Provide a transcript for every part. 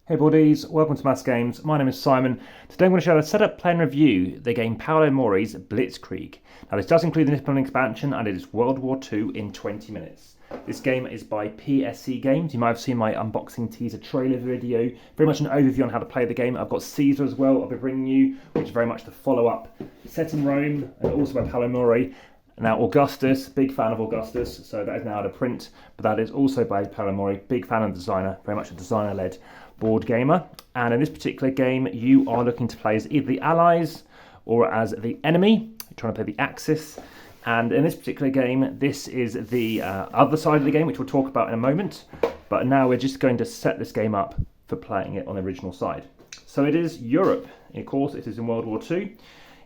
Hey buddies, welcome to AmassGames. My name is Simon. Today I'm going to show you how to set up, play and review the game Paolo Mori's Blitzkrieg. Now this does include the Nippon expansion and it is World War Two in 20 minutes. This game is by PSC Games. You might have seen my unboxing teaser trailer video. Very much an overview on how to play the game. I've got Caesar as well I'll be bringing you, which is very much the follow-up. Set in Rome and also by Paolo Mori. Now Augustus, big fan of Augustus, so that is now out of print, but that is also by Paolo Mori, big fan of the designer, very much a designer-led board gamer. And in this particular game, you are looking to play as either the allies or as the enemy. You're trying to play the Axis. And in this particular game, this is the other side of the game, which we'll talk about in a moment. But now we're just going to set this game up for playing it on the original side. So it is Europe. Of course, it is in World War Two.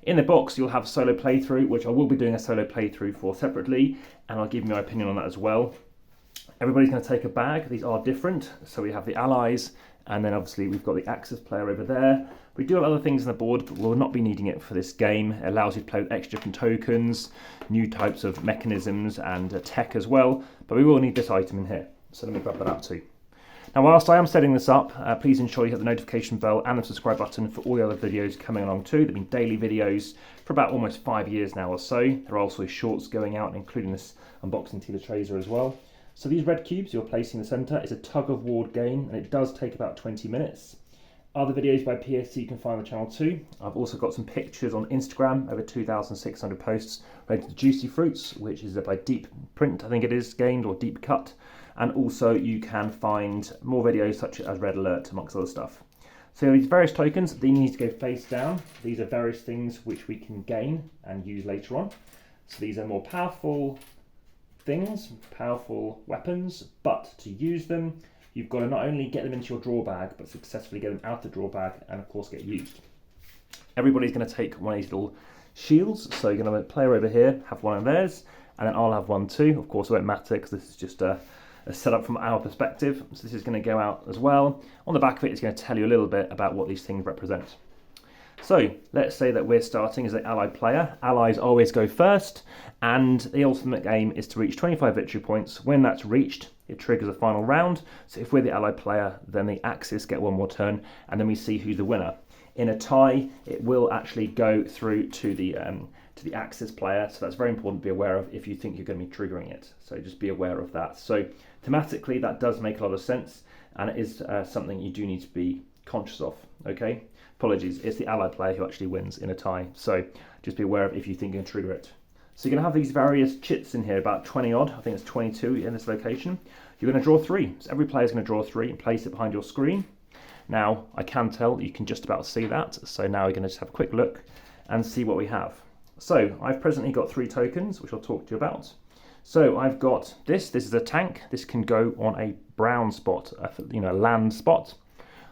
In the box, you'll have a solo playthrough, which I will be doing a solo playthrough for separately, and I'll give you my opinion on that as well. Everybody's going to take a bag. These are different. So we have the allies, and then obviously we've got the Axis player over there. We do have other things on the board, but we'll not be needing it for this game. It allows you to play with extra different tokens, new types of mechanisms, and tech as well. But we will need this item in here. So let me grab that out too. Now, whilst I am setting this up, please ensure you hit the notification bell and the subscribe button for all the other videos coming along too. There have been daily videos for about almost 5 years now or so. There are also shorts going out, including this unboxing teaser trailer as well. So these red cubes you're placing in the centre is a tug of war game, and it does take about 20 minutes. Other videos by PSC you can find on the channel too. I've also got some pictures on Instagram, over 2,600 posts related to Juicy Fruits, which is by Deep Print, I think it is, gained, or Deep Cut. And also you can find more videos such as Red Alert, amongst other stuff. So these various tokens, they need to go face down. These are various things which we can gain and use later on. So these are more powerful things, powerful weapons, but to use them, you've got to not only get them into your draw bag, but successfully get them out the draw bag and of course get used. Everybody's going to take one of these little shields. So you're going to have a player over here, have one of theirs, and then I'll have one too. Of course it won't matter because this is just a setup from our perspective. So this is going to go out as well. On the back of it, it's going to tell you a little bit about what these things represent. So let's say that we're starting as an allied player. Allies always go first, and the ultimate aim is to reach 25 victory points. When that's reached, it triggers a final round. So if we're the allied player, then the Axis get one more turn, and then we see who's the winner. In a tie, it will actually go through to the Axis player, so that's very important to be aware of if you think you're going to be triggering it. So just be aware of that. So thematically, that does make a lot of sense, and it is something you do need to be conscious of. Okay, apologies, it's the allied player who actually wins in a tie, so just be aware of if you think you're going to trigger it. So you're going to have these various chits in here, about 20 odd, I think it's 22 in this location. You're going to draw 3, so every player is going to draw 3 and place it behind your screen. Now, I can tell that you can just about see that, so now we're going to just have a quick look and see what we have. So I've presently got 3 tokens, which I'll talk to you about. So I've got this is a tank. This can go on a brown spot, a land spot.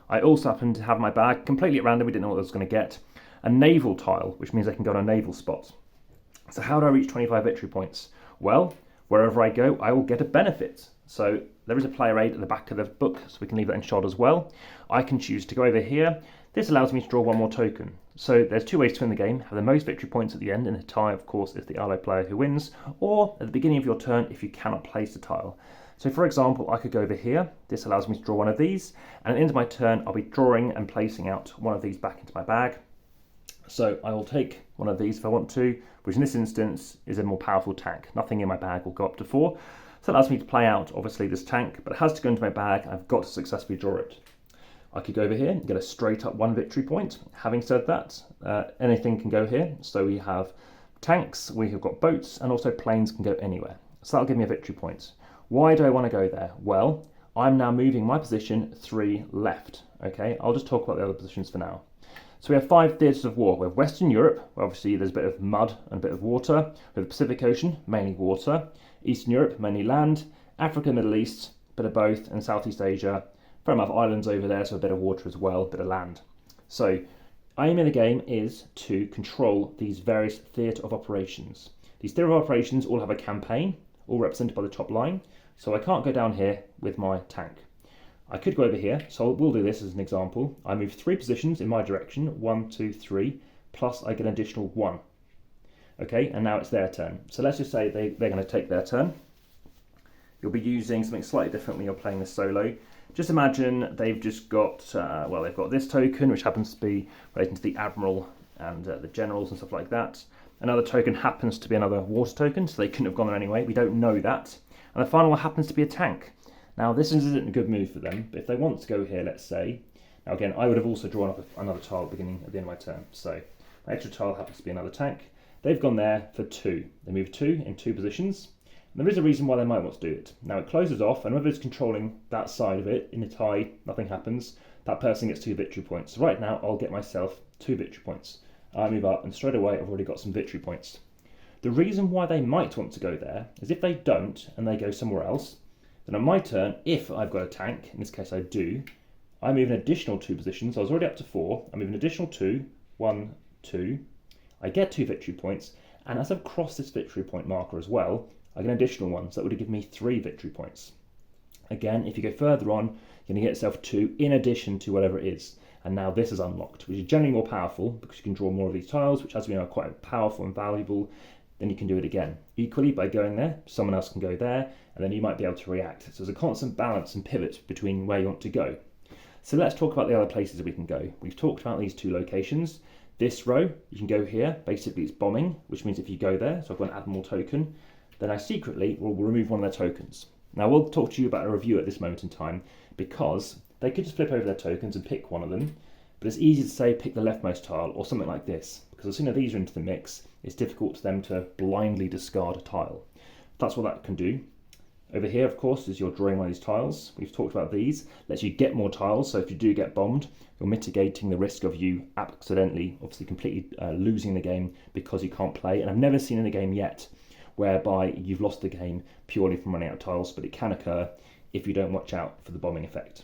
I also happen to have my bag completely at random. We didn't know what I was going to get. A naval tile, which means I can go on a naval spot. So how do I reach 25 victory points? Well, wherever I go, I will get a benefit. So there is a player aid at the back of the book, so we can leave that in shot as well. I can choose to go over here. This allows me to draw one more token. So there's 2 ways to win the game. Have the most victory points at the end, and a tie, of course, is the allied player who wins, or at the beginning of your turn if you cannot place the tile. So for example, I could go over here. This allows me to draw one of these, and at the end of my turn, I'll be drawing and placing out one of these back into my bag. So I will take one of these if I want to, which in this instance is a more powerful tank. Nothing in my bag will go up to 4. So it allows me to play out, obviously, this tank, but it has to go into my bag. I've got to successfully draw it. I could go over here and get a straight up 1 victory point. Having said that, anything can go here. So we have tanks, we have got boats, and also planes can go anywhere. So that'll give me a victory point. Why do I want to go there? Well, I'm now moving my position 3 left. Okay, I'll just talk about the other positions for now. So we have 5 theatres of war. We have Western Europe, where obviously there's a bit of mud and a bit of water. We have the Pacific Ocean, mainly water. Eastern Europe, mainly land. Africa, Middle East, a bit of both, and Southeast Asia. Fair amount of islands over there, so a bit of water as well, a bit of land. So, aim in the game is to control these various theatre of operations. These theatre of operations all have a campaign, all represented by the top line. So I can't go down here with my tank. I could go over here, so we'll do this as an example. I move 3 positions in my direction, 1, 2, 3, plus I get an additional 1. Okay, and now it's their turn. So let's just say they're going to take their turn. You'll be using something slightly different when you're playing this solo. Just imagine they've just got, well, they've got this token, which happens to be relating to the admiral and the generals and stuff like that. Another token happens to be another water token, so they couldn't have gone there anyway. We don't know that. And the final one happens to be a tank. Now, this isn't a good move for them, but if they want to go here, let's say, now again, I would have also drawn up another tile at the end of my turn. So my extra tile happens to be another tank. They've gone there for 2. They move 2 in 2 positions. And there is a reason why they might want to do it. Now it closes off, and whoever's controlling that side of it, in a tie, nothing happens. That person gets 2 victory points. So right now, I'll get myself 2 victory points. I move up, and straight away, I've already got some victory points. The reason why they might want to go there is if they don't, and they go somewhere else, then on my turn, if I've got a tank, in this case I do, I move an additional 2 positions. I was already up to 4. I move an additional 2, 1, 2. I get 2 victory points, and as I've crossed this victory point marker as well, I get an additional 1, so that would give me 3 victory points. Again, if you go further on, you're going to get yourself 2 in addition to whatever it is. And now this is unlocked, which is generally more powerful because you can draw more of these tiles, which as we know are quite powerful and valuable. Then you can do it again. Equally, by going there, someone else can go there, and then you might be able to react. So there's a constant balance and pivot between where you want to go. So let's talk about the other places that we can go. We've talked about these 2 locations. This row, you can go here. Basically, it's bombing, which means if you go there, so I've got an admiral token, then I secretly will remove one of their tokens. Now, we'll talk to you about a review at this moment in time because they could just flip over their tokens and pick one of them, but it's easy to say pick the leftmost tile or something like this, because as soon as these are into the mix, it's difficult for them to blindly discard a tile. That's what that can do. Over here, of course, is you're drawing one of these tiles. We've talked about these. Lets you get more tiles, so if you do get bombed, you're mitigating the risk of you accidentally, obviously completely losing the game because you can't play. And I've never seen in a game yet whereby you've lost the game purely from running out of tiles, but it can occur if you don't watch out for the bombing effect.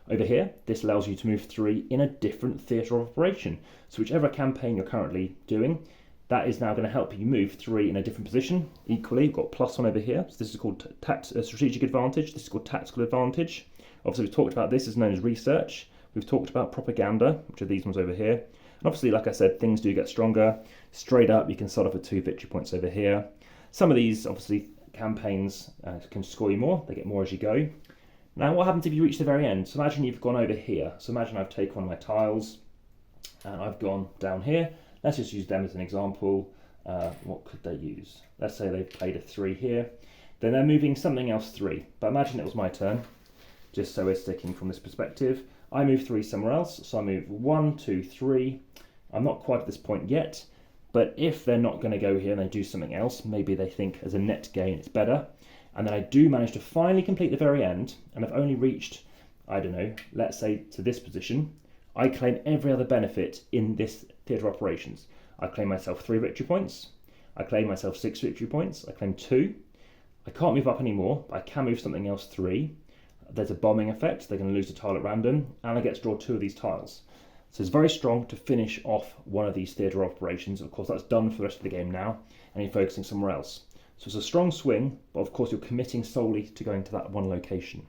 Over here, this allows you to move 3 in a different theatre of operation. So whichever campaign you're currently doing, that is now going to help you move 3 in a different position. Equally, you've got +1 over here. So this is called strategic advantage. This is called tactical advantage. Obviously, we've talked about this is known as research. We've talked about propaganda, which are these ones over here. And obviously, like I said, things do get stronger. Straight up, you can start off with 2 victory points over here. Some of these, obviously, campaigns can score you more. They get more as you go. Now, what happens if you reach the very end? So imagine you've gone over here. So imagine I've taken one of my tiles and I've gone down here. Let's just use them as an example. What could they use? Let's say they've played a 3 here. Then they're moving something else 3. But imagine it was my turn, just so we're sticking from this perspective. I move 3 somewhere else. So I move 1, 2, 3. I'm not quite at this point yet. But if they're not going to go here and they do something else, maybe they think as a net gain it's better. And then I do manage to finally complete the very end, and I've only reached, I don't know, let's say to this position, I claim every other benefit in this theatre of operations. I claim myself 3 victory points, I claim myself 6 victory points, I claim 2, I can't move up anymore, but I can move something else 3, there's a bombing effect, they're going to lose a tile at random, and I get to draw 2 of these tiles. So it's very strong to finish off one of these theatre of operations. Of course, that's done for the rest of the game now, and you're focusing somewhere else. So it's a strong swing, but of course you're committing solely to going to that one location.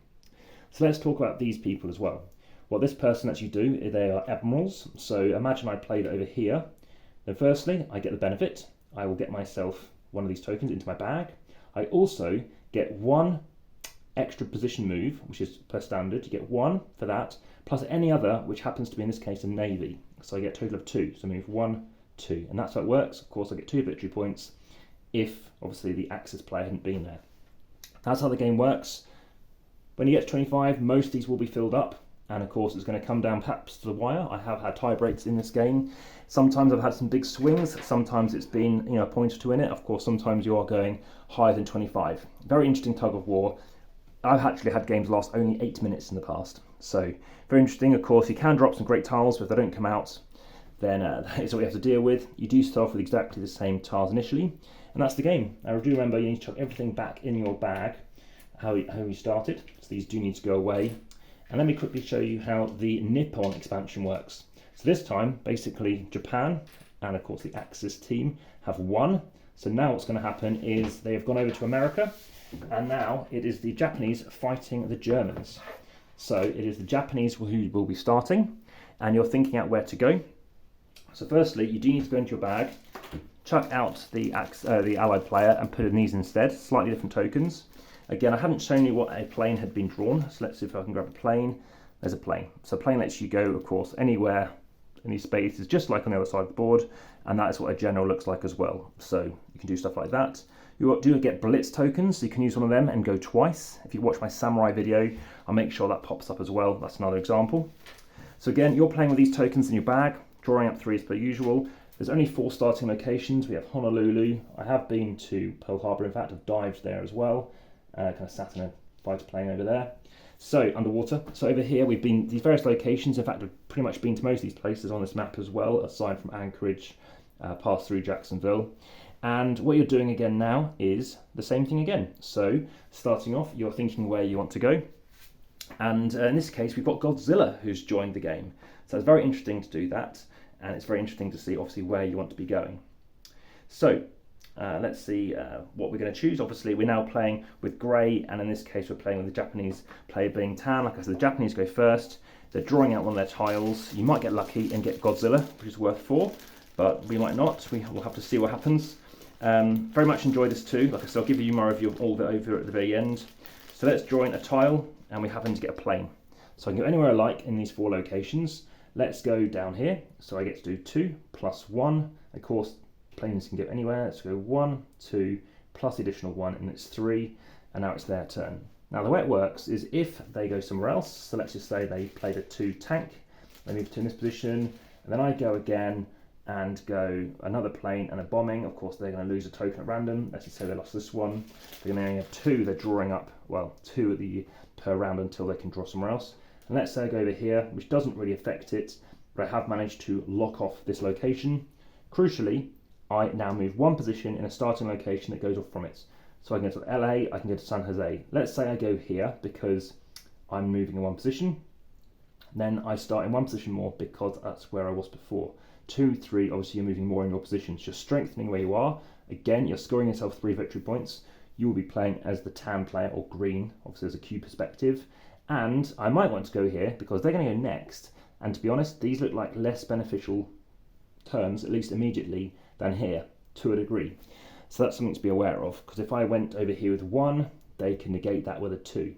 So let's talk about these people as well. What this person lets you do, they are admirals. So imagine I played over here. Then firstly, I get the benefit. I will get myself one of these tokens into my bag. I also get 1 extra position move, which is per standard. You get 1 for that, plus any other, which happens to be in this case a navy. So I get a total of 2. So move 1, 2. And that's how it works. Of course, I get 2 victory points if obviously the Axis player hadn't been there. That's how the game works. When you get to 25, most of these will be filled up, and of course it's going to come down perhaps to the wire. I have had tie breaks in this game. Sometimes I've had some big swings, sometimes it's been a point or 2 in it. Of course, sometimes you are going higher than 25. Very interesting tug of war. I've actually had games last only 8 minutes in the past. So very interesting. Of course, you can drop some great tiles, but if they don't come out, then that is what you have to deal with. You do start off with exactly the same tiles initially, and that's the game. Now, do remember you need to chuck everything back in your bag, how you started. So these do need to go away. And let me quickly show you how the Nippon expansion works. So this time, basically Japan and of course the Axis team have won. So now what's going to happen is they have gone over to America, and now it is the Japanese fighting the Germans. So it is the Japanese who will be starting, and you're thinking out where to go. So firstly, you do need to go into your bag, chuck out the allied player and put in these instead, slightly different tokens. Again, I haven't shown you what a plane had been drawn, so let's see if I can grab a plane. There's a plane. So a plane lets you go, of course, anywhere in these spaces, just like on the other side of the board, and that is what a general looks like as well. So you can do stuff like that. You do get blitz tokens, so you can use one of them and go twice. If you watch my samurai video, I'll make sure that pops up as well. That's another example. So again, you're playing with these tokens in your bag, drawing up 3 as per usual. There's only 4 starting locations. We have Honolulu. I have been to Pearl Harbor, in fact, I've dived there as well. Kind of sat in a fighter plane over there. So, underwater. So over here, we've been these various locations. In fact, we've pretty much been to most of these places on this map as well, aside from Anchorage, passed through Jacksonville. And what you're doing again now is the same thing again. So, starting off, you're thinking where you want to go. And in this case, we've got Godzilla who's joined the game. So it's very interesting to do that. And it's very interesting to see, obviously, where you want to be going. So, let's see what we're going to choose. Obviously, we're now playing with grey, and in this case, we're playing with the Japanese player being tan. Like I said, the Japanese go first. They're drawing out one of their tiles. You might get lucky and get Godzilla, which is worth 4, but we might not. We'll have to see what happens. Very much enjoy this too. Like I said, I'll give you my review of all of it over at the very end. So let's draw in a tile, and we happen to get a plane. So I can go anywhere I like in these 4 locations. Let's go down here. So I get to do 2 plus 1. Of course, planes can go anywhere. Let's go 1, 2, plus the additional 1, and it's 3. And now it's their turn. Now the way it works is if they go somewhere else, so let's just say they played a 2 tank, they move to in this position, and then I go again and go another plane and a bombing. Of course, they're going to lose a token at random. Let's just say they lost this one. They're going to only have 2. They're drawing up, well, 2 per round until they can draw somewhere else. And let's say I go over here, which doesn't really affect it, but I have managed to lock off this location. Crucially, I now move 1 position in a starting location that goes off from it. So I can go to LA, I can go to San Jose. Let's say I go here because I'm moving in 1 position. Then I start in 1 position more because that's where I was before. 2, 3, obviously you're moving more in your positions. You're strengthening where you are. Again, you're scoring yourself 3 victory points. You will be playing as the tan player, or green, obviously as a Q perspective. And I might want to go here because they're going to go next. And to be honest, these look like less beneficial turns, at least immediately, than here, to a degree. So that's something to be aware of, because if I went over here with 1, they can negate that with a 2. And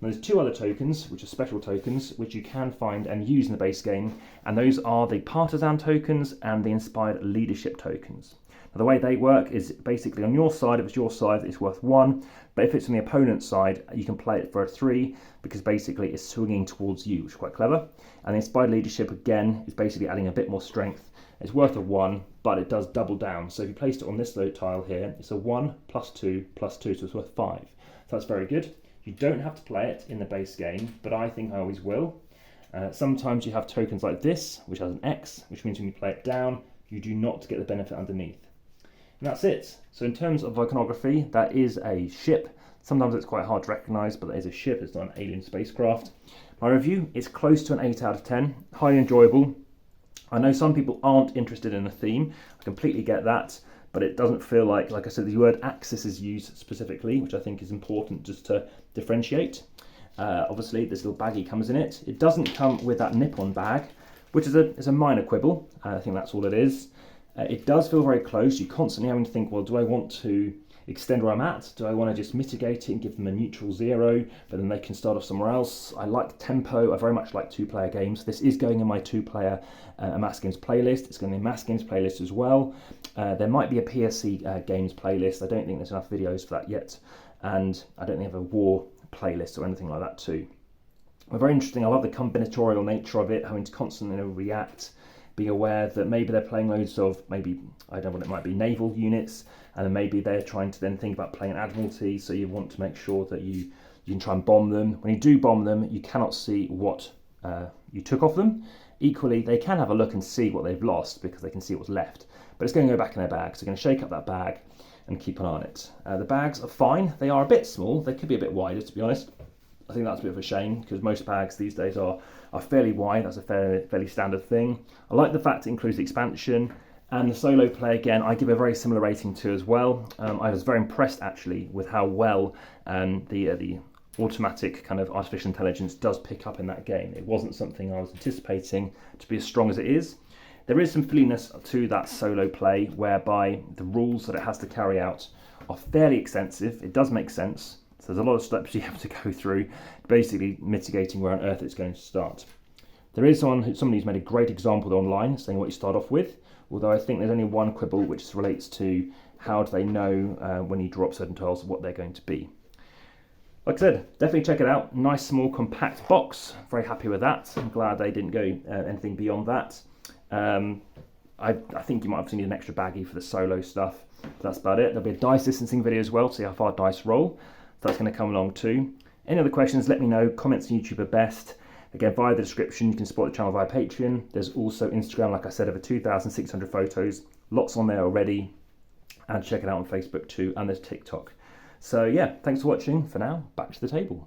there's 2 other tokens, which are special tokens, which you can find and use in the base game, and those are the partisan tokens and the inspired leadership tokens. Now, the way they work is basically on your side, if it's your side, it's worth 1, but if it's on the opponent's side, you can play it for a 3, because basically it's swinging towards you, which is quite clever. And the inspired leadership, again, is basically adding a bit more strength. It's worth a 1, but it does double down. So if you placed it on this tile here, it's a 1 plus 2 plus 2, so it's worth 5. So that's very good. You don't have to play it in the base game, but I think I always will. Sometimes you have tokens like this, which has an X, which means when you play it down, you do not get the benefit underneath. And that's it. So in terms of iconography, that is a ship. Sometimes it's quite hard to recognise, but that is a ship. It's not an alien spacecraft. My review is close to an 8 out of 10. Highly enjoyable. I know some people aren't interested in the theme. I completely get that, but it doesn't feel like I said, the word Axis is used specifically, which I think is important just to differentiate. Obviously, this little baggie comes in it. It doesn't come with that Nippon bag, which is a minor quibble. I think that's all it is. It does feel very close. You're constantly having to think, well, do I want to extend where I'm at? Do I want to just mitigate it and give them a neutral 0, but then they can start off somewhere else? I like tempo. I very much like 2-player games. This is going in my 2-player AmassGames playlist. It's going in the AmassGames playlist as well. There might be a PSC games playlist. I don't think there's enough videos for that yet. And I don't think I have a war playlist or anything like that too. But very interesting. I love the combinatorial nature of it, having to constantly react, being aware that maybe they're playing loads of, maybe, I don't know what it might be, naval units, and then maybe they're trying to then think about playing Admiralty, so you want to make sure that you can try and bomb them. When you do bomb them, you cannot see what you took off them. Equally, they can have a look and see what they've lost, because they can see what's left. But it's going to go back in their bag, so they're going to shake up that bag and keep an eye on it. The bags are fine. They are a bit small. They could be a bit wider, to be honest. I think that's a bit of a shame, because most bags these days are fairly wide. That's a fairly standard thing. I like the fact it includes the expansion, and the solo play, again, I give a very similar rating to as well. I was very impressed actually with how well the automatic kind of artificial intelligence does pick up in that game. It wasn't something I was anticipating to be as strong as it is. There is some fiddliness to that solo play, whereby the rules that it has to carry out are fairly extensive. It does make sense, So there's a lot of steps you have to go through, basically mitigating where on earth it's going to start. There is somebody who's made a great example online saying what you start off with, although I think there's only one quibble which relates to how do they know when you drop certain tiles what they're going to be. Like I said, definitely check it out. Nice, small, compact box. Very happy with that. I'm glad they didn't go anything beyond that. I think you might have seen an extra baggie for the solo stuff. But that's about it. There'll be a dice distancing video as well to see how far dice roll. So that's going to come along too. Any other questions, let me know. Comments on YouTube are best. Again, via the description, you can support the channel via Patreon. There's also Instagram, like I said, over 2,600 photos. Lots on there already. And check it out on Facebook too. And there's TikTok. So yeah, thanks for watching. For now, back to the table.